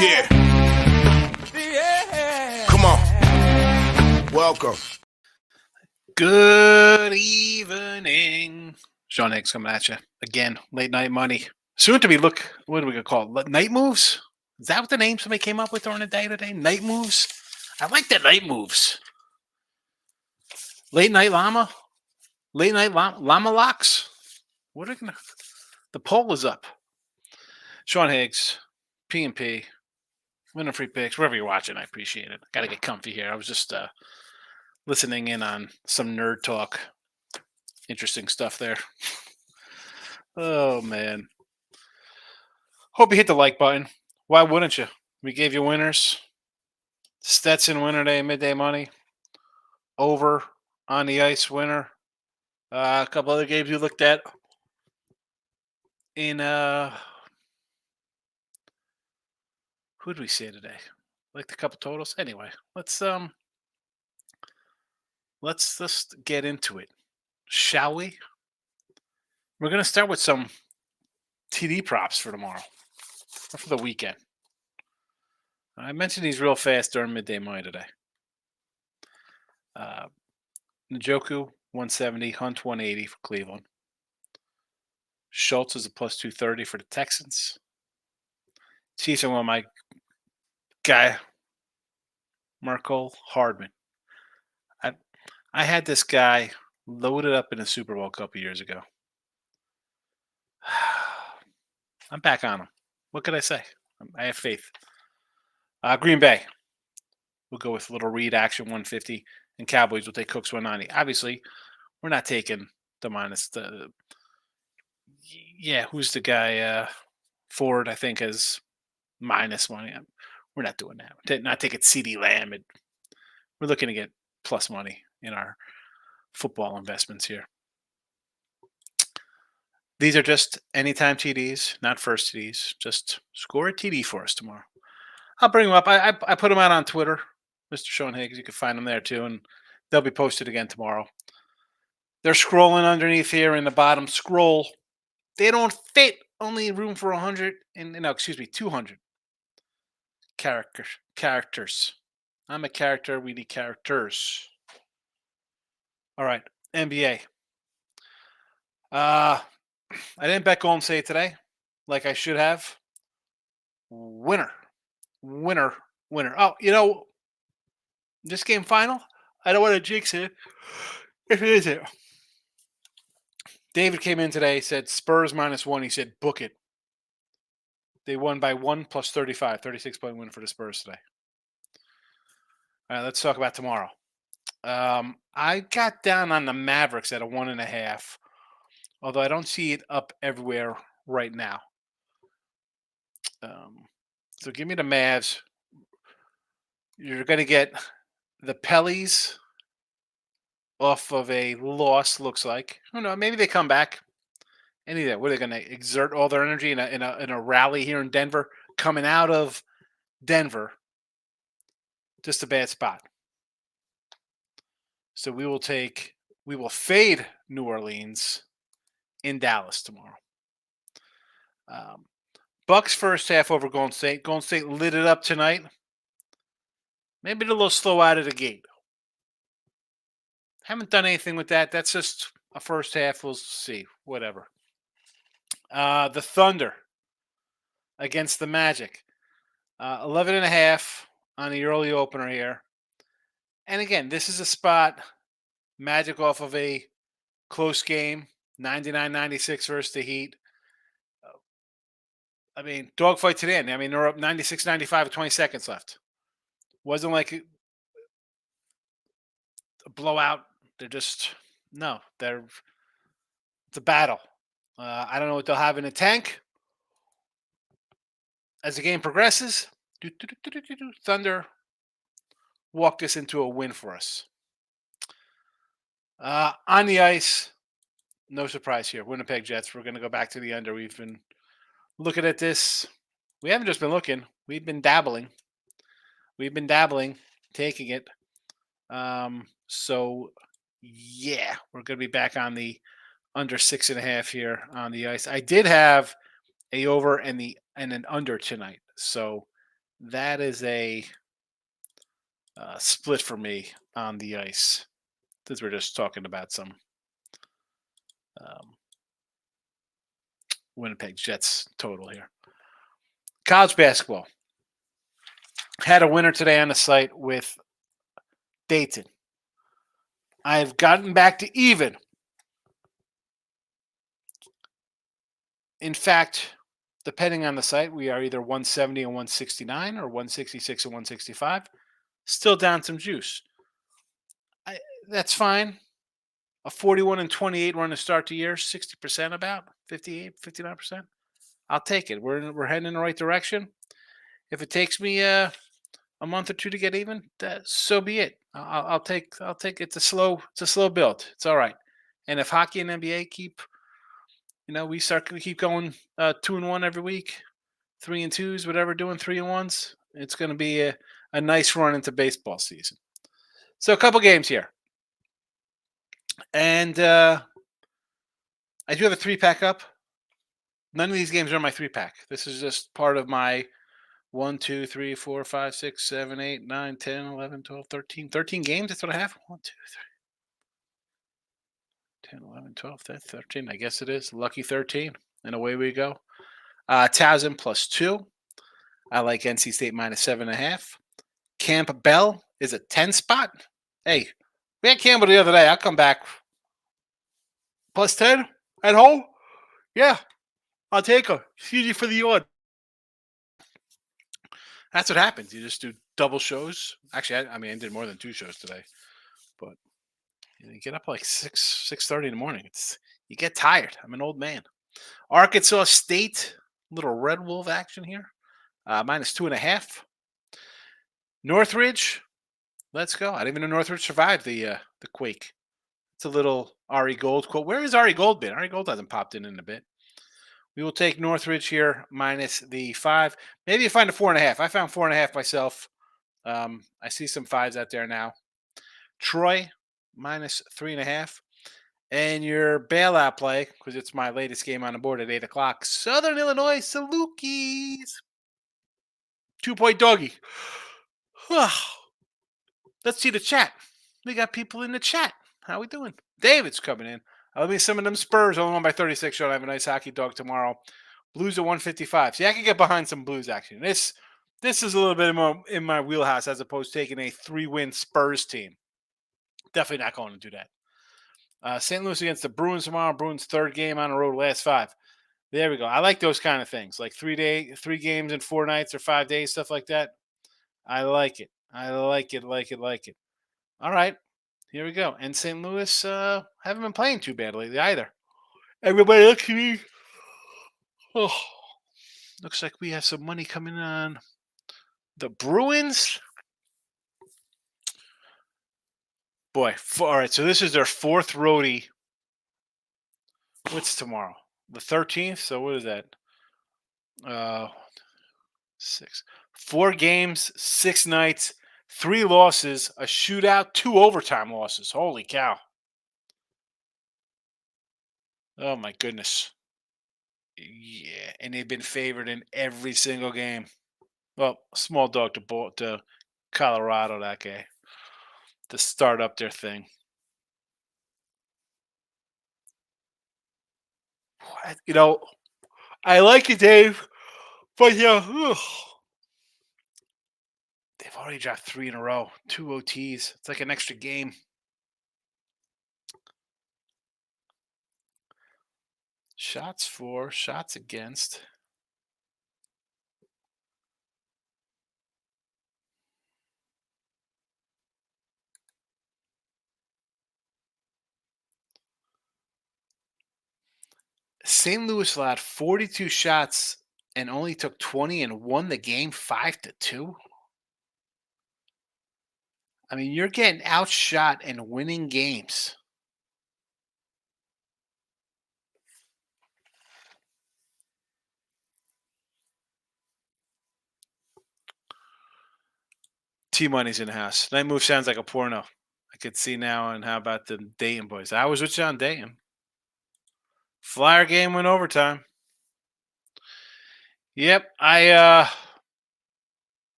Yeah. Come on. Welcome. Good evening. Sean Higgs coming at you. Again, late night money. Soon to be what are we going to call it? Night moves? Is that what the name somebody came up with during the day today? Night moves? I like the night moves. Late night llama? Late night llama locks? What are gonna? The poll is up. Sean Higgs, P&P, winning free picks, wherever you're watching, I appreciate it. Got to get comfy here. I was just listening in on some nerd talk. Interesting stuff there. Oh, man. Hope you hit the like button. Why wouldn't you? We gave you winners. Stetson winner day, midday money. Over on the ice winner. A couple other games we looked at in who did we say today? Like the couple totals. Anyway, let's just get into it, shall we? We're gonna start with some TD props for tomorrow or for the weekend. I mentioned these real fast during midday money today. Njoku 170, Hunt 180 for Cleveland. Schultz is a plus 230 for the Texans. Chiefs are one of my guy, Marco Hardman. I had this guy loaded up in a Super Bowl a couple years ago. I'm back on him. What could I say? I have faith. Green Bay. We'll go with little read action 150, and Cowboys will take Cooks 190. Obviously, we're not taking the minus. Who's the guy? Ford, I think, is minus money. We're not doing that. We're not taking CeeDee Lamb. We're looking to get plus money in our football investments here. These are just anytime TDs, not first TDs. Just score a TD for us tomorrow. I'll bring them up. I put them out on Twitter, Mr. Sean Higgs. You can find them there too, and they'll be posted again tomorrow. They're scrolling underneath here in the bottom scroll. They don't fit. Only room for 100 and 200 characters. I'm a character. We need characters. All right, NBA. I didn't bet Golden State today, like I should have. Winner. Oh, this game final. I don't want to jinx it if it isn't. David came in today, said Spurs -1. He said book it. They won by 1 plus 35, 36-point win for the Spurs today. All right, let's talk about tomorrow. I got down on the Mavericks at a 1.5, although I don't see it up everywhere right now. So give me the Mavs. You're going to get the Pellies off of a loss, looks like. Who knows? Maybe they come back. Any of that. What are they going to exert all their energy in a rally here in Denver? Coming out of Denver, just a bad spot. So we will fade New Orleans in Dallas tomorrow. Bucks first half over Golden State. Golden State lit it up tonight. Maybe a little slow out of the gate. Haven't done anything with that. That's just a first half. We'll see. Whatever. The Thunder against the Magic. 11.5 on the early opener here. And again, this is a spot. Magic off of a close game. 99-96 versus the Heat. Dogfight to the end. They're up 96-95 with 20 seconds left. Wasn't like a blowout. It's a battle. I don't know what they'll have in the tank. As the game progresses, Thunder walk this into a win for us. On the ice, no surprise here. Winnipeg Jets. We're going to go back to the under. We've been looking at this. We haven't just been looking. We've been dabbling. Taking it. So, yeah, we're going to be back on the under 6.5 here on the ice. I did have a over and an under tonight. So that is a split for me on the ice. Since we're just talking about some um, Winnipeg Jets total here. College basketball had a winner today on the site with Dayton. I've gotten back to even. In fact, depending on the site, we are either 170 and 169 or 166 and 165. Still down some juice. That's fine. A 41 and 28 run to start the year, 60% about, 58, 59%. I'll take it. We're heading in the right direction. If it takes me a month or two to get even, so be it. I'll take it. It's a slow build. It's all right. And if hockey and NBA keep, we keep going 2-1 every week, 3-2s, whatever, doing 3-1s. It's going to be a nice run into baseball season. So a couple games here. And I do have a 3-pack up. None of these games are my 3-pack. This is just part of my 1, 2, 3, 4, 5, 6, 7, 8, 9, 10, 11, 12, 13. 13 games. That's what I have. 1, 2, 3, 10, 11, 12, 13. I guess it is. Lucky 13. And away we go. Towson +2. I like NC State -7.5. Camp Bell is a 10 spot. Hey, we had Campbell the other day. I'll come back. +10 at home? Yeah, I'll take her. It's easy for the odd. That's what happens. You just do double shows. Actually, I did more than 2 shows today. But you get up like 6:30 in the morning. You get tired. I'm an old man. Arkansas State, little Red Wolf action here. -2.5. Northridge, let's go. I didn't even know Northridge survived the quake. It's a little Ari Gold quote. Where has Ari Gold been? Ari Gold hasn't popped in a bit. We will take Northridge here -5. Maybe you find a 4.5. I found 4.5 myself. I see some 5s out there now. Troy -3.5. And your bailout play, because it's my latest game on the board at 8 o'clock. Southern Illinois Salukis. 2-point doggy. Let's see the chat. We got people in the chat. How we doing? David's coming in. Let me some of them Spurs. Only won by 36. Should I have a nice hockey dog tomorrow? Blues at 155. See, I can get behind some Blues action. This is a little bit more in my wheelhouse as opposed to taking a 3-win Spurs team. Definitely not going to do that. St. Louis against the Bruins tomorrow. Bruins 3rd game on the road, last 5. There we go. I like those kind of things, like 3 games in 4 nights or 5 days, stuff like that. I like it. I like it. All right, here we go. And St. Louis haven't been playing too bad lately either. Everybody look at me. Oh, looks like we have some money coming on the Bruins. Boy, all right. So this is their 4th roadie. What's tomorrow? The 13th. So what is that? 6. 4 games, 6 nights, 3 losses, a shootout, 2 overtime losses. Holy cow. Oh my goodness. Yeah, and they've been favored in every single game. Well, small dog to Colorado, that guy, to start up their thing. I like it, Dave, but they've already dropped 3 in a row, 2 OTs. It's like an extra game. Shots for, shots against. St. Louis allowed 42 shots and only took 20 and won the game 5-2. I mean, you're getting outshot and winning games. T-Money's in the house. That move sounds like a porno. I could see now. And how about the Dayton boys? I was with you on Dayton. Flyer game went overtime. Yep. Let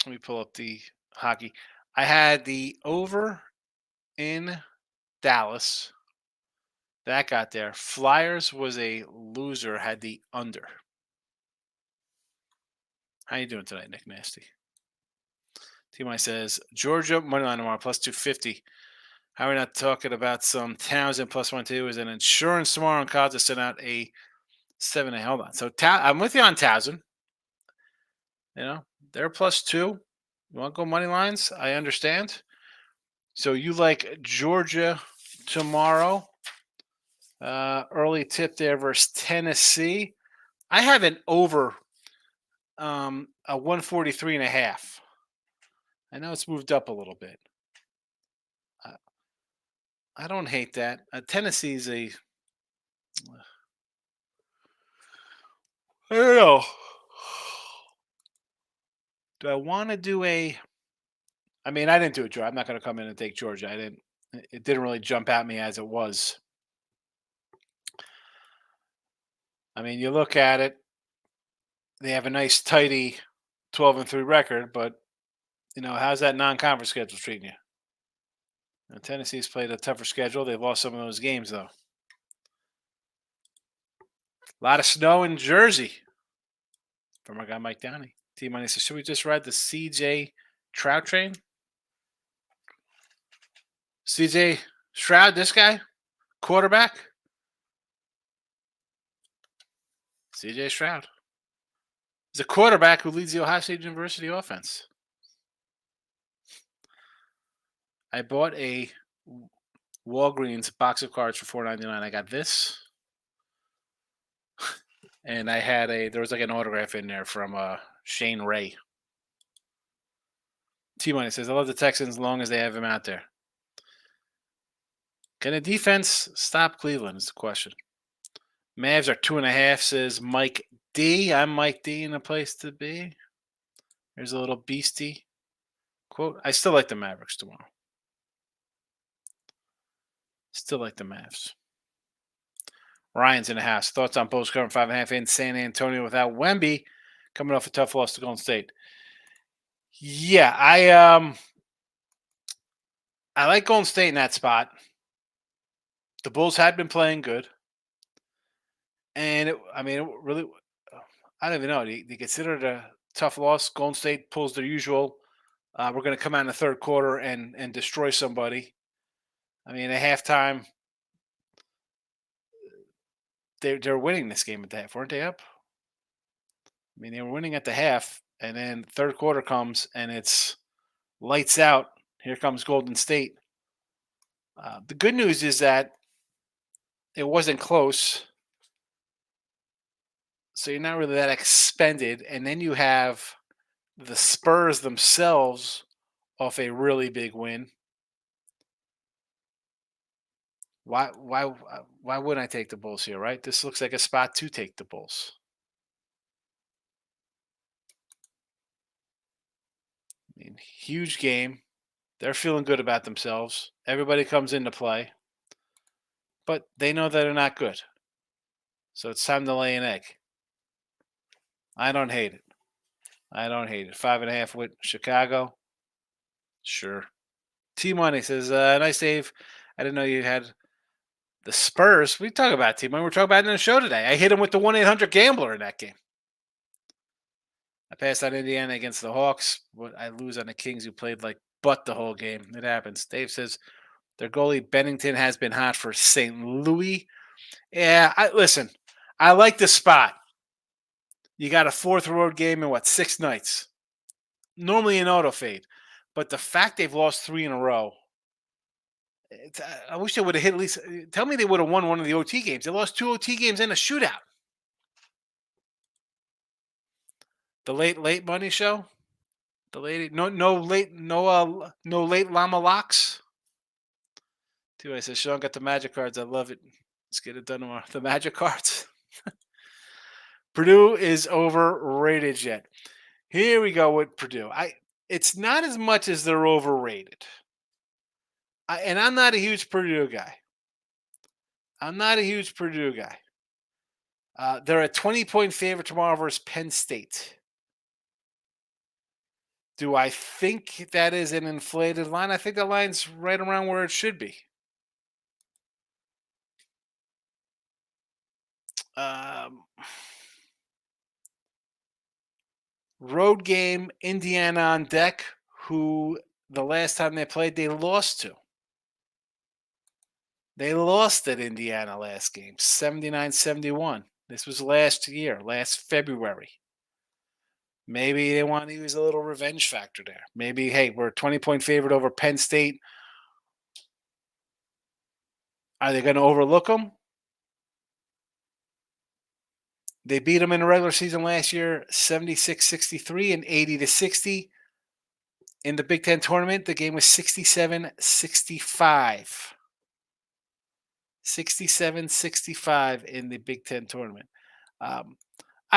me pull up the hockey. I had the over in Dallas. That got there. Flyers was a loser, had the under. How you doing tonight, Nick Nasty? T-My says Georgia money line tomorrow plus 250. How are we not talking about some Townsend plus 1-2 is an insurance tomorrow and Cubs to send out a 7 8. Hold on. So I'm with you on Townsend. You know, they're plus 2. You want to go money lines? I understand. So you like Georgia tomorrow. Early tip there versus Tennessee. I have an over a 143.5. I know it's moved up a little bit. I don't hate that. Tennessee's a. I don't know. Do I want to do a? I mean, I didn't do a draw. I'm not going to come in and take Georgia. I didn't. It didn't really jump at me as it was. I mean, you look at it. They have a nice, tidy 12-3 record, but how's that non-conference schedule treating you? Tennessee's played a tougher schedule. They've lost some of those games though. A lot of snow in Jersey. From our guy Mike Downey. T-Money says, should we just ride the CJ Trout train? CJ Stroud, this guy, quarterback. CJ Stroud. He's a quarterback who leads the Ohio State University offense. I bought a Walgreens box of cards for $4.99. I got this. And I had there was like an autograph in there from Shane Ray. T-Money says, I love the Texans as long as they have him out there. Can the defense stop Cleveland is the question. Mavs are 2.5, says Mike D. I'm Mike D in a place to be. There's a little beastie quote. I still like the Mavericks tomorrow. Still like the Mavs. Ryan's in the house. Thoughts on Bulls covering 5.5 in San Antonio without Wemby coming off a tough loss to Golden State? Yeah, I like Golden State in that spot. The Bulls had been playing good. And, it really, I don't even know. Do you consider it a tough loss? Golden State pulls their usual, we're going to come out in the third quarter and destroy somebody. I mean, at halftime, they're winning this game at the half, weren't they up? I mean, they were winning at the half, and then third quarter comes, and it's lights out. Here comes Golden State. The good news is that it wasn't close. So you're not really that expended. And then you have the Spurs themselves off a really big win. Why wouldn't I take the Bulls here, right? This looks like a spot to take the Bulls. I mean, huge game. They're feeling good about themselves. Everybody comes into play. But they know that they're not good. So it's time to lay an egg. I don't hate it. 5.5 with Chicago. Sure. T-Money says, nice, Dave. I didn't know you had the Spurs. We talk about T-Money. We're talking about it in the show today. I hit him with the 1-800-GAMBLER in that game. I passed on Indiana against the Hawks, but I lose on the Kings who played like butt the whole game. It happens. Dave says, their goalie Bennington has been hot for St. Louis. Yeah, listen, I like the spot. You got a fourth road game in 6 nights? Normally an auto fade. But the fact they've lost 3 in a row, I wish they would have hit at least. Tell me they would have won one of the OT games. They lost 2 OT games in a shootout. The late money show. The lady, no late llama locks. Too. I said Sean got the magic cards. I love it. Let's get it done tomorrow. The magic cards. Purdue is overrated yet. Here we go with Purdue. It's not as much as they're overrated. And I'm not a huge Purdue guy. They're a 20-point favorite tomorrow versus Penn State. Do I think that is an inflated line? I think the line's right around where it should be. Um, Road game, Indiana on deck, who the last time they played, they lost to. They lost at Indiana last game, 79-71. This was last year, last February. Maybe they want to use a little revenge factor there. Maybe, hey, we're a 20-point favorite over Penn State. Are they going to overlook them? They beat them in the regular season last year, 76-63 and 80-60. In the Big Ten tournament, the game was 67-65. 67-65 in the Big Ten tournament. I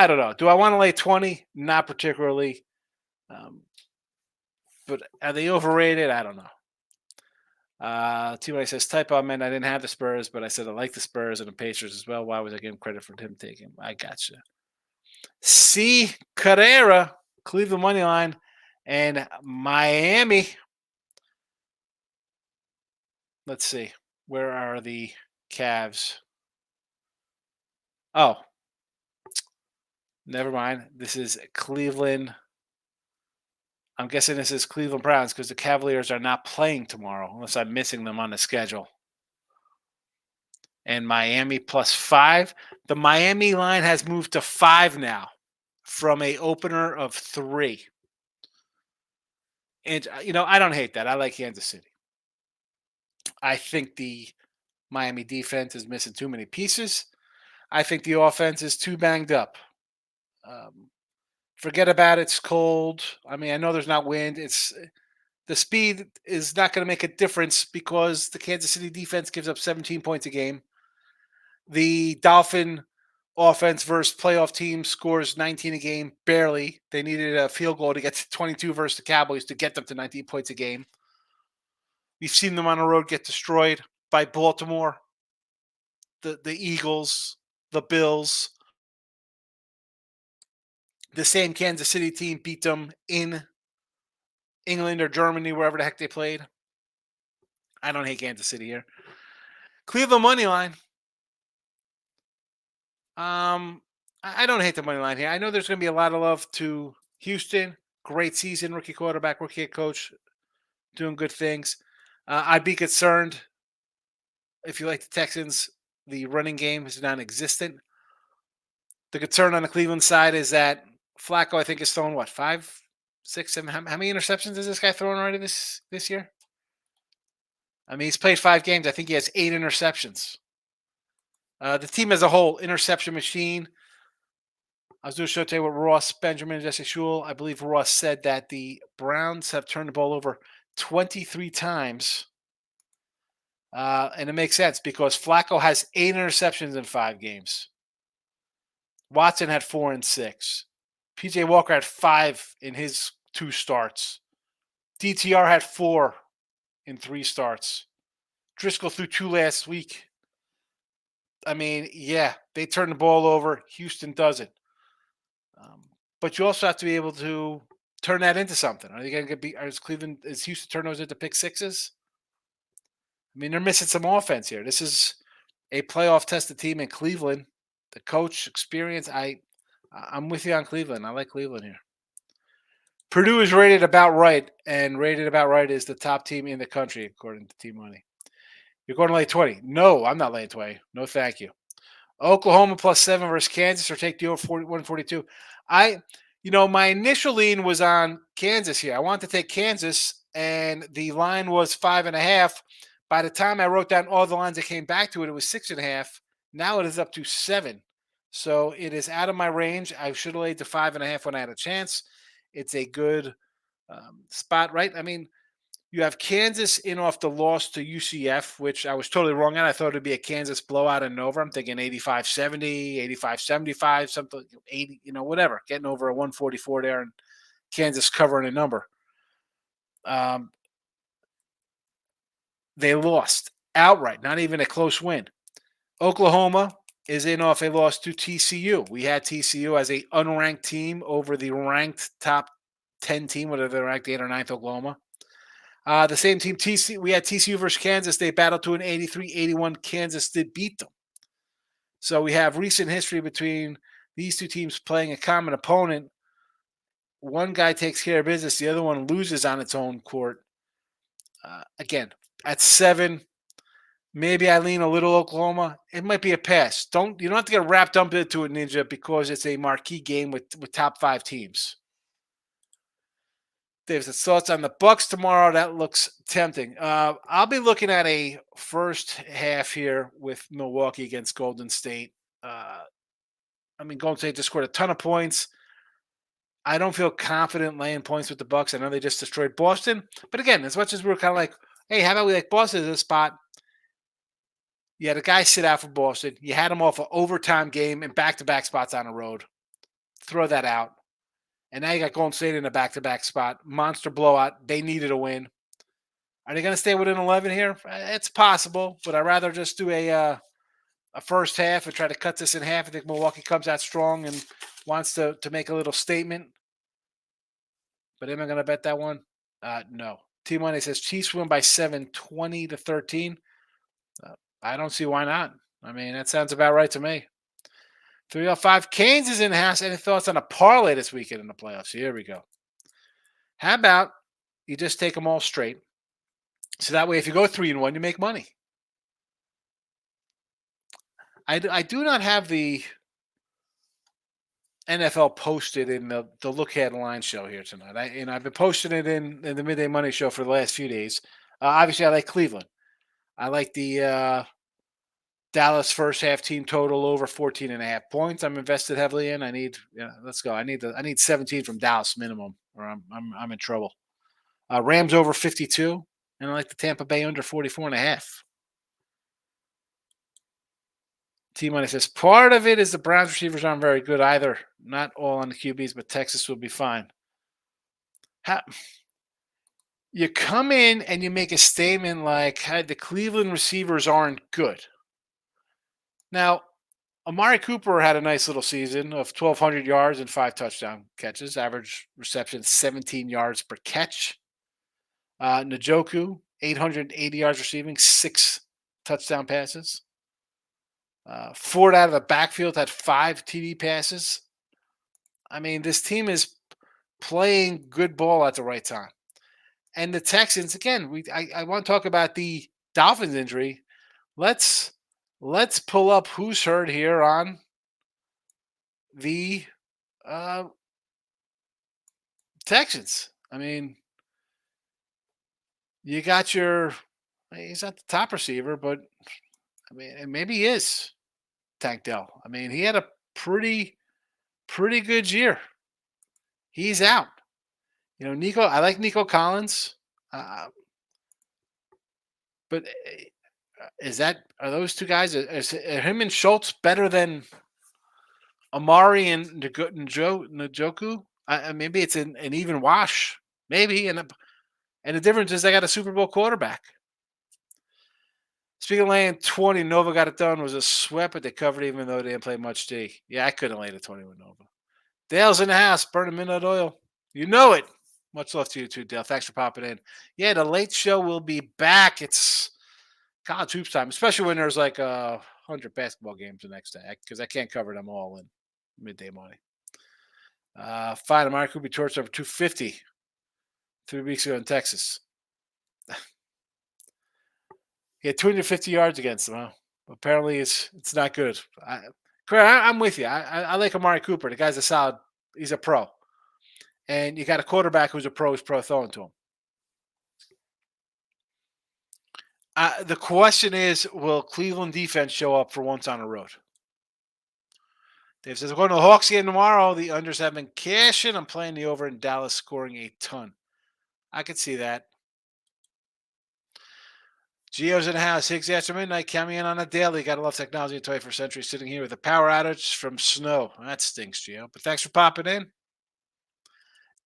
don't know. Do I want to lay 20? Not particularly. But are they overrated? I don't know. T-Way says, typo, man, I didn't have the Spurs, but I said I like the Spurs and the Pacers as well. Why was I giving credit for him taking? I gotcha. C. Carrera, Cleveland money line, and Miami. Let's see. Where are the Cavs? Oh, never mind. This is Cleveland. I'm guessing this is Cleveland Browns because the Cavaliers are not playing tomorrow unless I'm missing them on the schedule. And Miami +5. The Miami line has moved to 5 now from a opener of 3. And, I don't hate that. I like Kansas City. I think the Miami defense is missing too many pieces. I think the offense is too banged up. Forget about it's cold. I mean, I know there's not wind. The speed is not going to make a difference because the Kansas City defense gives up 17 points a game. The Dolphin offense versus playoff team scores 19 a game, barely. They needed a field goal to get to 22 versus the Cowboys to get them to 19 points a game. We've seen them on the road get destroyed by Baltimore, the Eagles, the Bills. The same Kansas City team beat them in England or Germany, wherever the heck they played. I don't hate Kansas City here. Cleveland money line. I don't hate the money line here. I know there's going to be a lot of love to Houston. Great season, rookie quarterback, rookie head coach, doing good things. I'd be concerned if you like the Texans. The running game is non-existent. The concern on the Cleveland side is that Flacco, I think, is throwing 5, 6, 7. How many interceptions is this guy throwing already this year? I mean, he's played 5 games. I think he has 8 interceptions. The team as a whole, interception machine. I was doing a show today with Ross Benjamin and Jesse Shule. I believe Ross said that the Browns have turned the ball over 23 times. And it makes sense because Flacco has 8 interceptions in 5 games. Watson had 4 and 6. PJ Walker had 5 in his 2 starts. DTR had 4 in 3 starts. Driscoll threw 2 last week. I mean, yeah, they turn the ball over. Houston doesn't. But you also have to be able to turn that into something. Are they going to be? Is Houston turn those into pick sixes? I mean, they're missing some offense here. This is a playoff tested team in Cleveland. The coach experience. I'm with you on Cleveland. I like Cleveland here. Purdue is rated about right, and rated about right is the top team in the country according to Team Money. You're going to lay 20? No, I'm not laying 20. No, thank you. Oklahoma +7 versus Kansas, or take the over 142. My initial lean was on Kansas here. I wanted to take Kansas, and the line was 5.5. By the time I wrote down all the lines that came back to it, it was 6.5. Now it is up to 7. So it is out of my range. I should have laid to 5.5 when I had a chance. It's a good spot, right? I mean, you have Kansas in off the loss to UCF, which I was totally wrong on. I thought it would be a Kansas blowout in Nova. I'm thinking 85-70, 85-75, something, 80, whatever. Getting over a 144 there and Kansas covering a number. They lost outright, not even a close win. Oklahoma is in off a loss to TCU. We had TCU as a unranked team over the ranked top 10 team, whether they're ranked 8th or 9th Oklahoma. The same team, we had TCU versus Kansas. They battled to an 83-81. Kansas did beat them. So we have recent history between these two teams playing a common opponent. One guy takes care of business. The other one loses on its own court. Again, at 7, maybe I lean a little Oklahoma. It might be a pass. You don't have to get wrapped up into it, Ninja, because it's a marquee game with top 5 teams. Dave's thoughts on the Bucks tomorrow. That looks tempting. I'll be looking at a first half here with Milwaukee against Golden State. Golden State just scored a ton of points. I don't feel confident laying points with the Bucks. I know they just destroyed Boston, but again, as much as we're kind of like, hey, how about we like Boston as a spot? You had a guy sit out for Boston. You had him off an overtime game and back-to-back spots on the road. Throw that out. And now you got Golden State in a back-to-back spot. Monster blowout. They needed a win. Are they going to stay within 11 here? It's possible, but I'd rather just do a first half and try to cut this in half. I think Milwaukee comes out strong and wants to make a little statement. But am I going to bet that one? No. T-Money says Chiefs win by 7, 20-13. I don't see why not. That sounds about right to me. 305. Canes is in the house. Any thoughts on a parlay this weekend in the playoffs? Here we go. How about you just take them all straight? So that way, if you go 3-1, you make money. I do not have the NFL posted in the Look Headline show here tonight. I've been posting it in the Midday Money show for the last few days. Obviously, I like Cleveland. I like the Dallas first half team total over 14.5 points. I'm invested heavily in. Let's go. I need 17 from Dallas minimum, or I'm in trouble. Rams over 52, and I like the Tampa Bay under 44.5. T-Money says part of it is the Browns receivers aren't very good either. Not all on the QBs, but Texas will be fine. You come in and you make a statement like, hey, the Cleveland receivers aren't good. Now, Amari Cooper had a nice little season of 1,200 yards and 5 touchdown catches. Average reception 17 yards per catch. Njoku, 880 yards receiving, 6 touchdown passes. Ford out of the backfield had 5 TD passes. This team is playing good ball at the right time. And the Texans, again, I want to talk about the Dolphins injury. Let's pull up who's hurt here on the Texans. You got he's not the top receiver, but maybe he is. Tank Dell. He had a pretty good year. He's out. Nico. I like Nico Collins, but are those two guys? Are him and Schultz better than Amari and Njoku? Maybe it's an even wash. Maybe, and the difference is they got a Super Bowl quarterback. Speaking of laying 20, Nova got it done. It was a sweat, but they covered even though they didn't play much D. Yeah, I couldn't lay the 20 with Nova. Dale's in the house, burning midnight oil. You know it. Much love to you too, Dale. Thanks for popping in. Yeah, the late show will be back. It's college hoops time, especially when there's like 100 basketball games the next day, because I can't cover them all in Midday Money. Fine, Amari Cooper torched over 250 3 weeks ago in Texas. He had 250 yards against them. Huh? Apparently, it's not good. I'm with you. I like Amari Cooper. The guy's he's a pro. And you got a quarterback who's a pro, who's pro throwing to him. The question is, will Cleveland defense show up for once on the road? Dave says, I'm going to the Hawks game tomorrow. The unders have been cashing. I'm playing the over in Dallas, scoring a ton. I could see that. Gio's in the house. Higgs after midnight. Count me in on a daily. Got to love technology in the 21st century. Sitting here with a power outage from snow. That stinks, Gio. But thanks for popping in.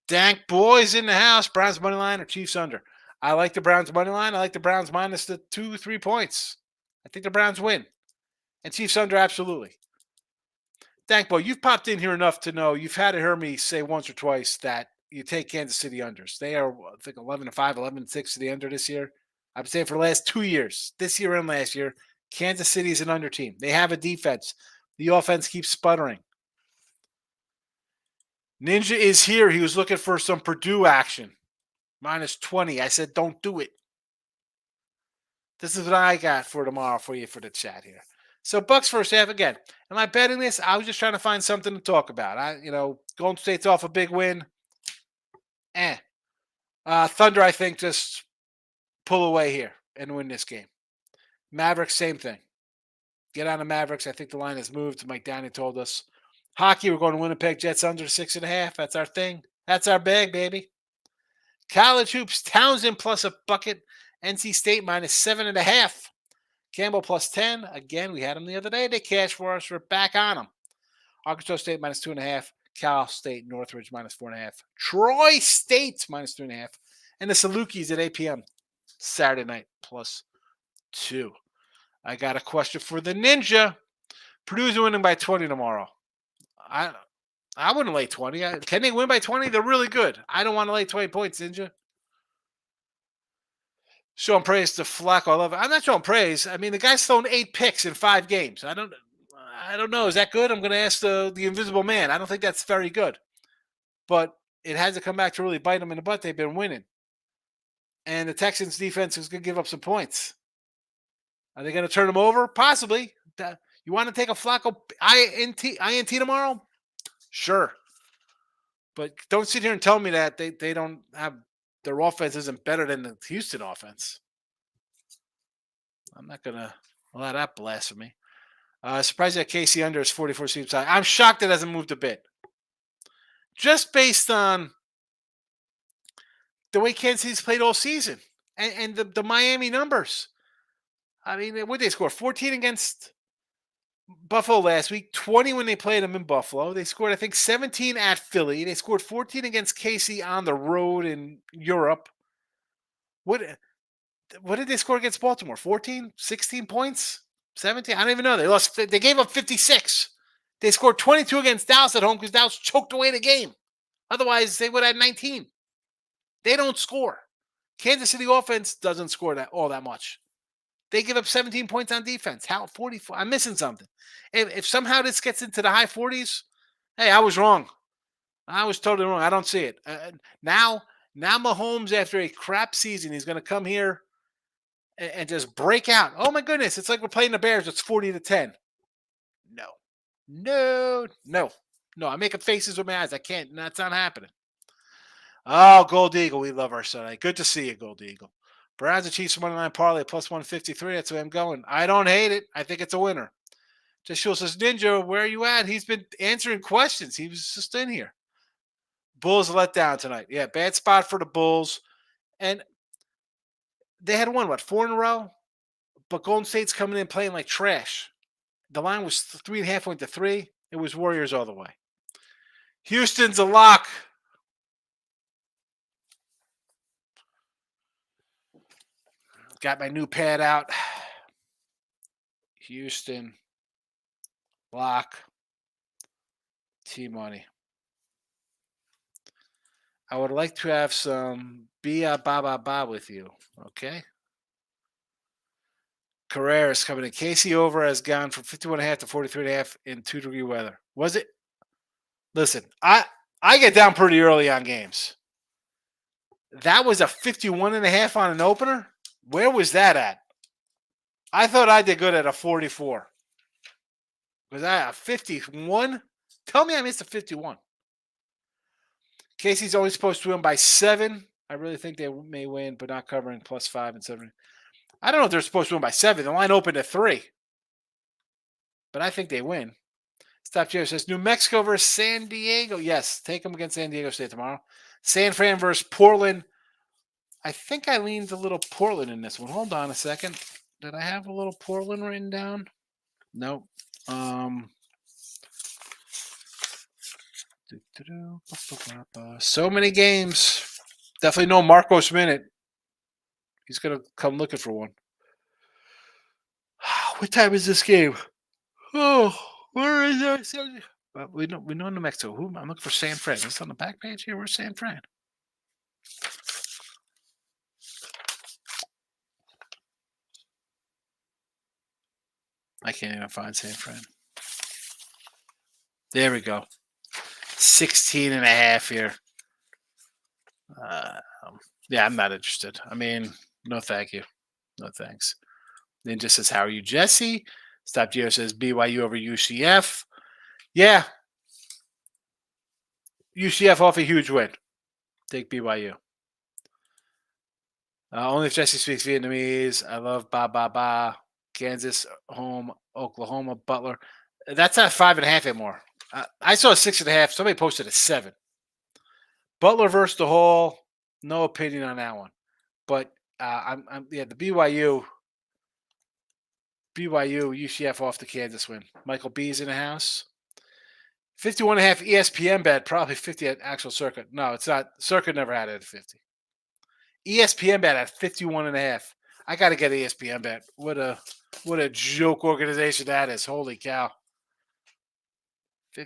Dank boys in the house. Browns money line or Chiefs under? I like the Browns money line. I like the Browns minus the 2-3 points. I think the Browns win. And Chiefs under, absolutely. Dankbo, you've popped in here enough to know you've had to hear me say once or twice that you take Kansas City unders. They are, I think, 11-5, 11-6 to the under this year. I've been saying for the last 2 years, this year and last year, Kansas City is an under team. They have a defense. The offense keeps sputtering. Ninja is here. He was looking for some Purdue action. -20. I said, don't do it. This is what I got for tomorrow for you for the chat here. So Bucks first half again. Am I betting this? I was just trying to find something to talk about. Golden State's off a big win. Thunder, I think, just pull away here and win this game. Mavericks, same thing. Get on the Mavericks. I think the line has moved. Mike Downey told us. Hockey, we're going to Winnipeg Jets under 6.5. That's our thing. That's our bag, baby. College hoops, Townsend plus a bucket. NC State -7.5. Campbell +10. Again, we had them the other day. They cashed for us. We're back on them. Arkansas State -2.5. Cal State Northridge -4.5. Troy State -3.5. And the Salukis at 8 p.m. Saturday night +2. I got a question for the Ninja. Purdue's winning by 20 tomorrow. I wouldn't lay 20. Can they win by 20? They're really good. I don't want to lay 20 points, Ninja. Showing praise to Flacco. I love it. I'm not showing praise. I mean, the guy's thrown 8 picks in 5 games. I don't know. Is that good? I'm going to ask the invisible man. I don't think that's very good. But it has to come back to really bite them in the butt. They've been winning. And the Texans defense is going to give up some points. Are they going to turn them over? Possibly. You want to take a Flacco INT tomorrow? Sure. But don't sit here and tell me that they don't have their offense isn't better than the Houston offense. I'm not going to allow that blasphemy. Surprised that KC under is 44 seems high. I'm shocked it hasn't moved a bit. Just based on the way Kansas City's played all season and the Miami numbers. I mean, what did they score? 14 against Buffalo last week, 20 when they played them in Buffalo. They scored, I think, 17 at Philly. They scored 14 against KC on the road in Europe. What did they score against Baltimore? 14, 16 points? 17? I don't even know. They lost. They gave up 56. They scored 22 against Dallas at home because Dallas choked away the game. Otherwise, they would have had 19. They don't score. Kansas City offense doesn't score all that much. They give up 17 points on defense. How 44? I'm missing something. If somehow this gets into the high 40s, hey, I was wrong. I was totally wrong. I don't see it. Now Mahomes, after a crap season, he's going to come here and just break out. Oh my goodness! It's like we're playing the Bears. It's 40-10. No. I'm making faces with my eyes. I can't. That's not happening. Oh, Gold Eagle, we love our son. Good to see you, Gold Eagle. Browns and Chiefs money line parlay +153. That's where I'm going. I don't hate it. I think it's a winner. Just Shul says, Ninja, where are you at? He's been answering questions. He was just in here. Bulls let down tonight. Yeah, bad spot for the Bulls. And they had won, 4 in a row? But Golden State's coming in playing like trash. The line was 3.5 went to 3. It was Warriors all the way. Houston's a lock. Got my new pad out. Houston. Lock. T-money. I would like to have some ba with you. Okay? Carreras coming in. Casey over has gone from 51.5 to 43.5 in 2-degree weather. Was it? Listen, I get down pretty early on games. That was a 51.5 on an opener? Where was that at? I thought I did good at a 44. Was that a 51? Tell me I missed a 51. Casey's always supposed to win by 7. I really think they may win, but not covering +5 and 7. I don't know if they're supposed to win by 7. The line opened at 3. But I think they win. Stop Jerry says, New Mexico versus San Diego. Yes, take them against San Diego State tomorrow. San Fran versus Portland. I think I leaned a little Portland in this one. Hold on a second. Did I have a little Portland written down? Nope. So many games. Definitely no Marcos Minute. He's going to come looking for one. What time is this game? Oh, where is our we know New Mexico. Who I'm looking for San Fran. Is this on the back page here? Where's San Fran? I can't even find San Fran. There we go. 16 and a half here. Yeah, I'm not interested. I mean, no thank you. No thanks. Ninja says, how are you, Jesse? Stop Geo says BYU over UCF. Yeah. UCF off a huge win. Take BYU. Only if Jesse speaks Vietnamese. I love ba ba ba. Kansas home, Oklahoma, Butler. That's not 5.5 anymore. I saw a 6.5. Somebody posted a 7. Butler versus the Hall. No opinion on that one. But the BYU UCF off the Kansas win. Michael B's in the house. 51.5 ESPN bet, probably 50 at actual circuit. No, it's not. Circuit never had it at 50. ESPN bet at 51.5. I got to get ESPN bet. What a joke organization that is. Holy cow.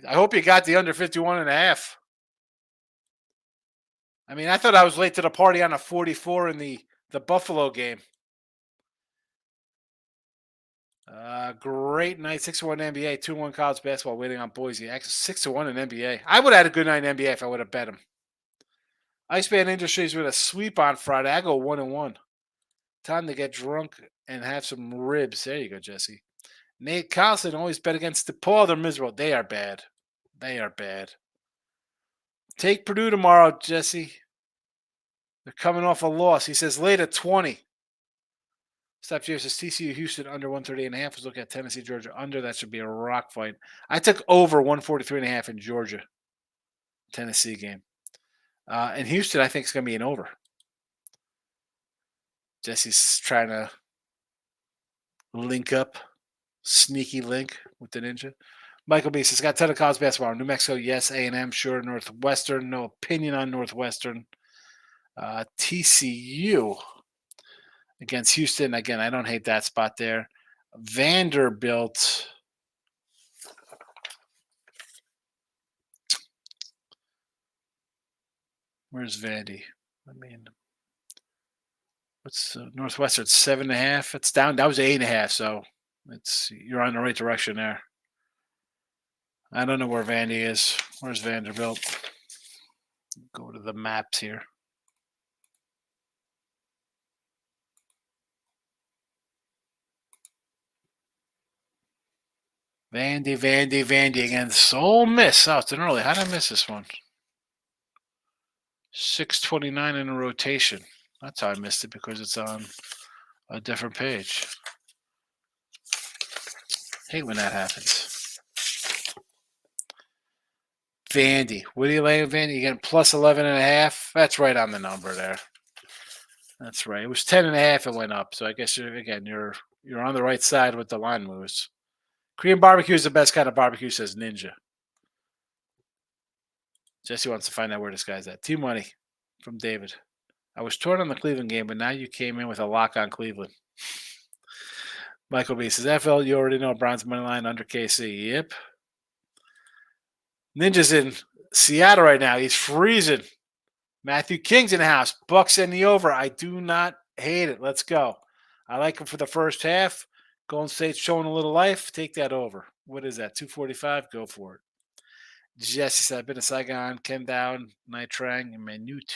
I hope you got the under 51.5. I mean, I thought I was late to the party on a 44 in the Buffalo game. Great night. 6-1 NBA, 2-1 college basketball waiting on Boise. Actually, 6-1 in NBA. I would have had a good night in NBA if I would have bet him. Iceman Industries with a sweep on Friday. I go 1-1. Time to get drunk and have some ribs. There you go, Jesse. Nate Carlson always bet against DePaul. They're miserable. They are bad. They are bad. Take Purdue tomorrow, Jesse. They're coming off a loss. He says late at 20. Stop James says TCU Houston under 138.5. Let's look at Tennessee, Georgia under. That should be a rock fight. I took over 143.5 in Georgia. Tennessee game. And Houston, I think, is going to be an over. Jesse's trying to link up. Sneaky link with the Ninja. Michael B says, got a ton of college basketball. New Mexico, yes. A&M, sure. Northwestern, no opinion on Northwestern. TCU against Houston. Again, I don't hate that spot there. Vanderbilt. Where's Vandy? I mean, what's Northwestern? 7.5. It's down. That was 8.5. So you're on the right direction there. I don't know where Vandy is. Where's Vanderbilt? Go to the maps here. Vandy against Ole Miss. Oh, it's an early. How did I miss this one? 629 in a rotation. That's how I missed it, because it's on a different page. Hate when that happens. Vandy. What do you lay Vandy? You getting plus 11.5? That's right on the number there. That's right. It was 10.5. It went up. So I guess you're on the right side with the line moves. Korean barbecue is the best kind of barbecue, says Ninja. Jesse wants to find out where this guy's at. T-Money from David. I was torn on the Cleveland game, but now you came in with a lock on Cleveland. Michael B says, FL, you already know Browns money line under KC. Yep. Ninja's in Seattle right now. He's freezing. Matthew King's in the house. Bucks in the over. I do not hate it. Let's go. I like him for the first half. Golden State's showing a little life. Take that over. What is that? 245? Go for it. Jesse said, I've been to Saigon, Ken Down, Night Trang, and Manute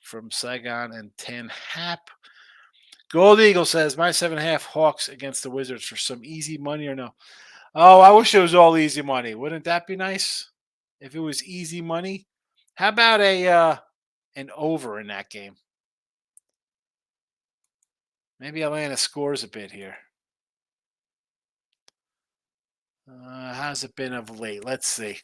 from Saigon, and Tan Hap. Gold Eagle says, my 7.5 Hawks against the Wizards for some easy money or no? Oh, I wish it was all easy money. Wouldn't that be nice? If it was easy money. How about an over in that game? Maybe Atlanta scores a bit here. How's it been of late? Let's see.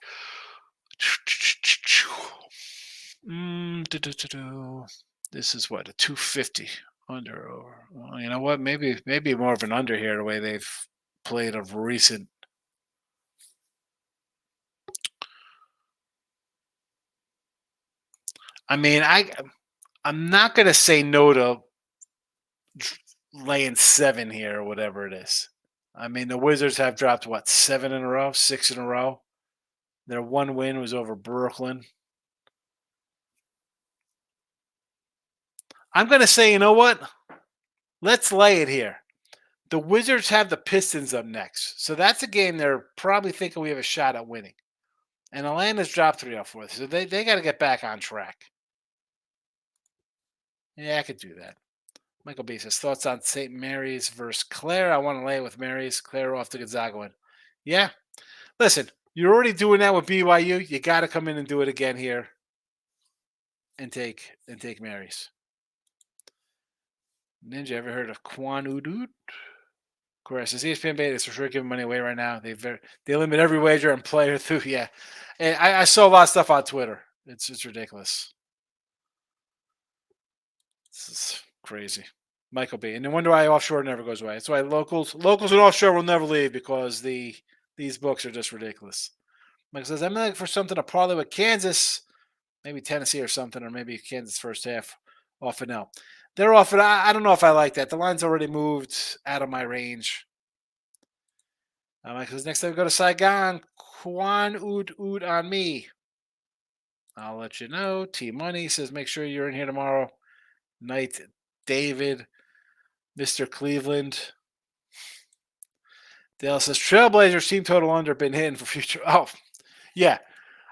This is what, a 250 under over. Well, you know what? Maybe more of an under here the way they've played of recent. I mean, I'm not gonna say no to laying 7 here or whatever it is. I mean, the Wizards have dropped, what, 7 in a row, 6 in a row? Their one win was over Brooklyn. I'm going to say, you know what? Let's lay it here. The Wizards have the Pistons up next. So that's a game they're probably thinking we have a shot at winning. And Atlanta's dropped 3 off 4. So they got to get back on track. Yeah, I could do that. Michael B says, thoughts on St. Mary's versus Claire? I want to lay it with Mary's. Claire off to Gonzaga win. Yeah. Listen, you're already doing that with BYU. You got to come in and do it again here and take Mary's. Ninja, ever heard of Quan Udut? Correct. Says ESPN Beta is for sure giving money away right now. They limit every wager and player through. Yeah. And I saw a lot of stuff on Twitter. It's ridiculous. This is crazy. Michael B. And no wonder why offshore never goes away. That's why locals and offshore will never leave because these books are just ridiculous. Michael says, I'm looking for something to parlay with Kansas, maybe Tennessee or something, or maybe Kansas first half off and out. They're off it. I don't know if I like that. The line's already moved out of my range. Michael says, next time we go to Saigon, Quan Ud on me. I'll let you know. T Money says, make sure you're in here tomorrow. Night, David, Mr. Cleveland. Dale says, Trailblazers team total under been hitting for future. Oh, yeah.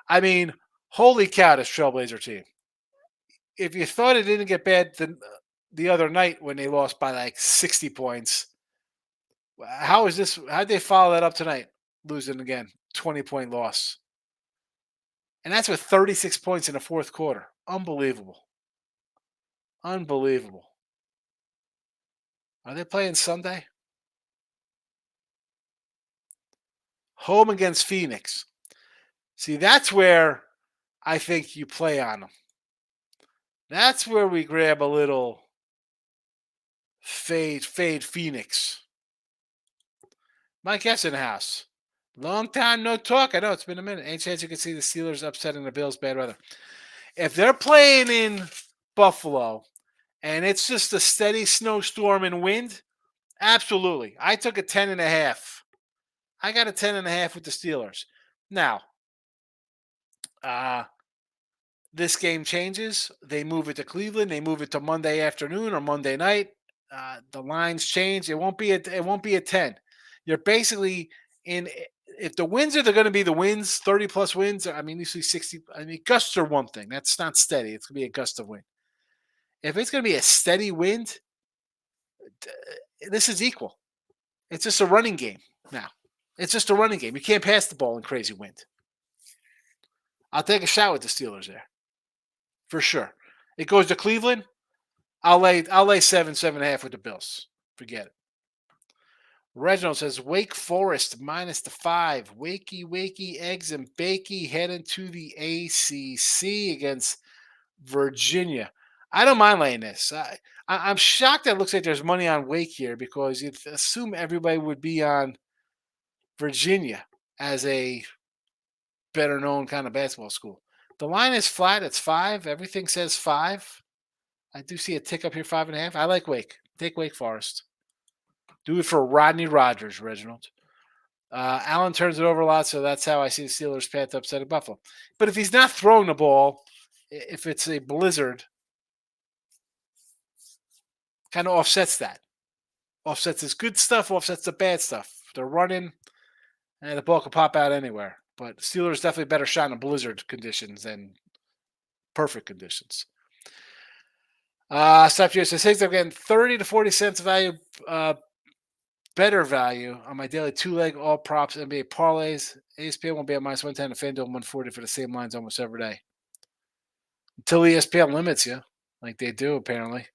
I mean, holy cow, this Trailblazer team. If you thought it didn't get bad the other night when they lost by like 60 points, how'd they follow that up tonight? Losing again, 20-point loss. And that's with 36 points in the fourth quarter. Unbelievable. Unbelievable. Are they playing Sunday? Home against Phoenix. See, that's where I think you play on them. That's where we grab a little fade Phoenix. Mike S in the house. Long time no talk. I know it's been a minute. Any chance you can see the Steelers upsetting the Bills? Bad weather. If they're playing in Buffalo and it's just a steady snowstorm and wind, absolutely. I took a 10.5. I got a 10.5 with the Steelers. Now, this game changes. They move it to Cleveland. They move it to Monday afternoon or Monday night. The lines change. It won't be a 10. You're basically in. If the wins are going to be the wins, 30 plus wins. I mean, usually 60. I mean, gusts are one thing. That's not steady. It's going to be a gust of wind. If it's going to be a steady wind, this is equal. It's just a running game now. It's just a running game. You can't pass the ball in crazy wind. I'll take a shot with the Steelers there, for sure. It goes to Cleveland. I'll lay 7.5 with the Bills. Forget it. Reginald says Wake Forest minus the 5. Wakey, eggs and bakey heading to the ACC against Virginia. I don't mind laying this. I'm shocked that it looks like there's money on Wake here because you'd assume everybody would be on Virginia as a better known kind of basketball school. The line is flat. It's 5. Everything says 5. I do see a tick up here, 5.5. I like Wake. Take Wake Forest. Do it for Rodney Rogers, Reginald. Allen turns it over a lot, so that's how I see the Steelers' path to upsetting Buffalo. But if he's not throwing the ball, if it's a blizzard, kind of offsets that. Offsets his good stuff, offsets the bad stuff. They're running, and the ball can pop out anywhere. But Steelers definitely better shot in blizzard conditions than perfect conditions. Stop here says, I'm getting 30 to 40 cents value, better value on my daily 2-leg all props NBA parlays. ESPN won't be at minus 110 and FanDuel 140 for the same lines almost every day. Until ESPN limits you, like they do apparently.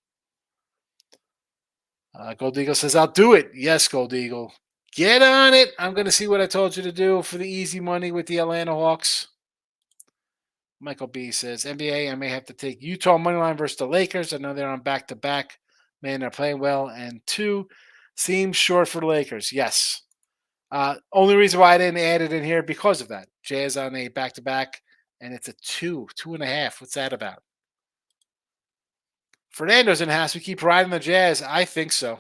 Gold Eagle says, I'll do it. Yes, Gold Eagle. Get on it. I'm going to see what I told you to do for the easy money with the Atlanta Hawks. Michael B says, NBA, I may have to take Utah moneyline versus the Lakers. I know they're on back-to-back. Man, they're playing well. And 2, seems short for the Lakers. Yes. Only reason why I didn't add it in here because of that. Jazz on a back-to-back, and it's a 2.5. What's that about? Fernando's in the house. We keep riding the Jazz. I think so.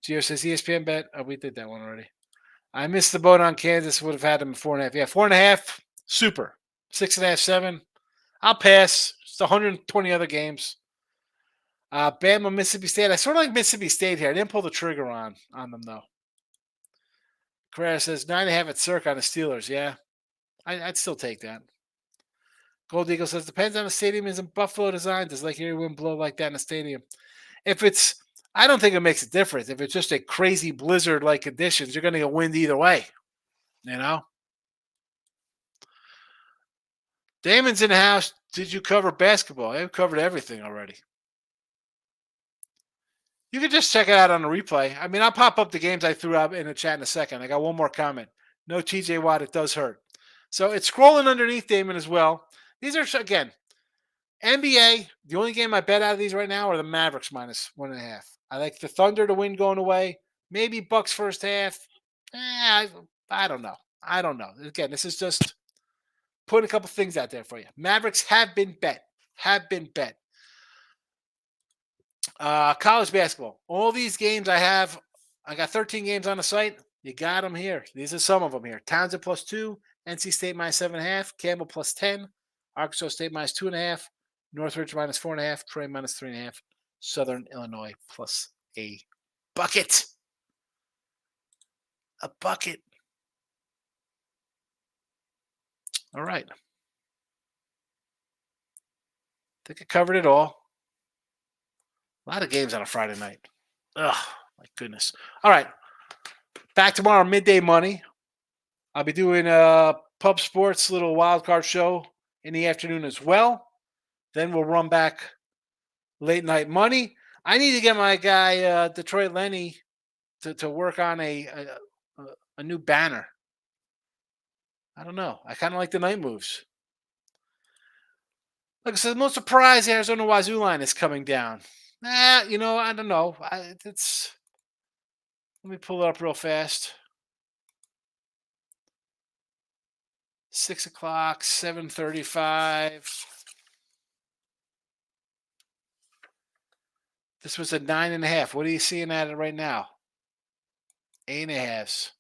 Gio says ESPN bet. Oh, we did that one already. I missed the boat on Kansas. Would have had them 4.5. Yeah, 4.5. Super. 6.5, 7. I'll pass. Just 120 other games. Bama, Mississippi State. I sort of like Mississippi State here. I didn't pull the trigger on them though. Carrera says 9.5 at Cirque on the Steelers. Yeah, I'd still take that. Gold Eagle says depends on the stadium. Isn't Buffalo designed? Does Lake Erie wind blow like that in a stadium? If it's, I don't think it makes a difference. If it's just a crazy blizzard like conditions, you're going to get wind either way. You know. Damon's in the house. Did you cover basketball? I've covered everything already. You can just check it out on the replay. I mean, I'll pop up the games I threw out in the chat in a second. I got one more comment. No TJ Watt, it does hurt. So it's scrolling underneath Damon as well. These are, again, NBA. The only game I bet out of these right now are the Mavericks minus 1.5. I like the Thunder to win going away. Maybe Bucks first half. I don't know. I don't know. Again, this is just putting a couple things out there for you. Mavericks have been bet. College basketball. All these games I got 13 games on the site. You got them here. These are some of them here. Townsend +2, NC State -7.5, Campbell +10, Arkansas State -2.5, Northridge -4.5, Troy -3.5, Southern Illinois plus a bucket. A bucket. All right. I think I covered it all. A lot of games on a Friday night. Ugh, my goodness. All right. Back tomorrow, midday money. I'll be doing a Pub Sports little wild card show in the afternoon as well. Then we'll run back late night money. I need to get my guy Detroit Lenny to work on a new banner. I don't know. I kind of like the night moves. Like I said, the most surprised Arizona Wazoo line is coming down. I don't know. Let me pull it up real fast. 6 o'clock, 7:35. This was a 9.5. What are you seeing at it right now? 8.5s.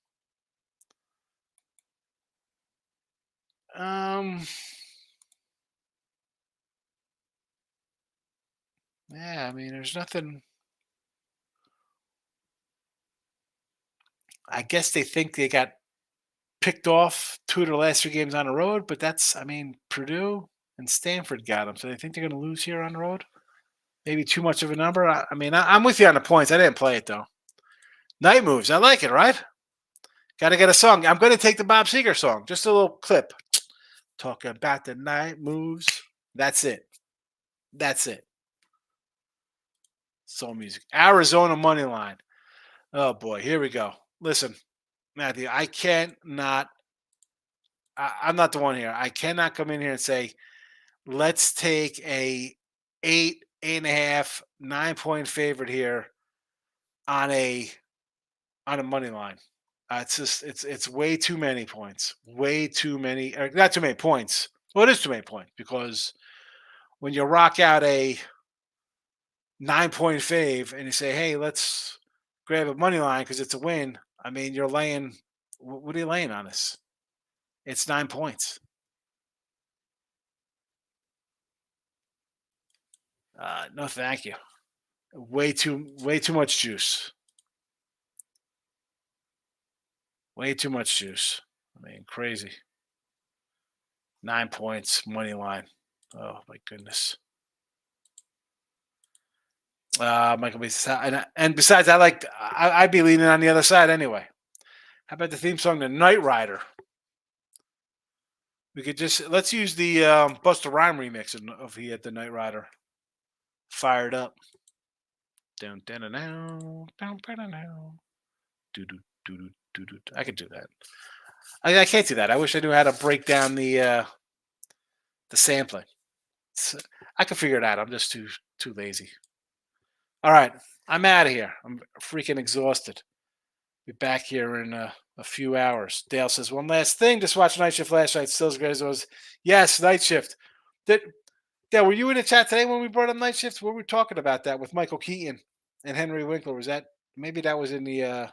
Yeah, I mean, there's nothing. I guess they think they got picked off 2 of their last 3 games on the road, but Purdue and Stanford got them, so they think they're going to lose here on the road. Maybe too much of a number. I'm with you on the points. I didn't play it though. Night moves. I like it, right? Got to get a song. I'm going to take the Bob Seger song. Just a little clip. Talking about the night moves. That's it. Soul music. Arizona money line. Oh boy, here we go. Listen, Matthew, I cannot. I'm not the one here. I cannot come in here and say, let's take a 8.5, 9-point favorite here on a money line. It's way too many points. Way too many. Not too many points. Well, it is too many points because when you rock out a 9-point fave and you say, hey, let's grab a money line because it's a win. I mean, you're laying. What are you laying on this? It's 9 points. No, thank you. Way too much juice. Way too much juice. I mean, crazy. 9 points, money line. Oh my goodness. Michael B. And besides, I'd be leaning on the other side anyway. How about the theme song, The Night Rider? We could let's use the Busta Rhyme remix of he had The Night Rider. Fired up. Down, down, down, down, down, down. I could do that. I can't do that. I wish I knew how to break down the sampling. I can figure it out. I'm just too lazy. All right, I'm out of here. I'm freaking exhausted. Be back here in a few hours. Dale says, one last thing. Just watch Night Shift last night. Still as great as it was. Yes, Night Shift. Dale, were you in the chat today when we brought up Night Shift? What were we talking about that with Michael Keaton and Henry Winkler? Was that Maybe that was in the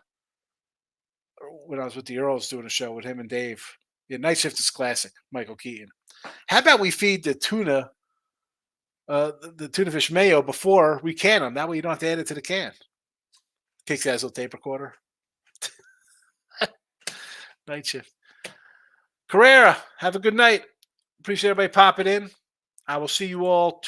when I was with the Earls doing a show with him and Dave. Yeah, Night Shift is classic. Michael Keaton. How about we feed the tuna, the tuna fish mayo before we can them? That way you don't have to add it to the can. Takes that as a tape recorder. Night Shift. Carrera, have a good night. Appreciate everybody popping in. I will see you all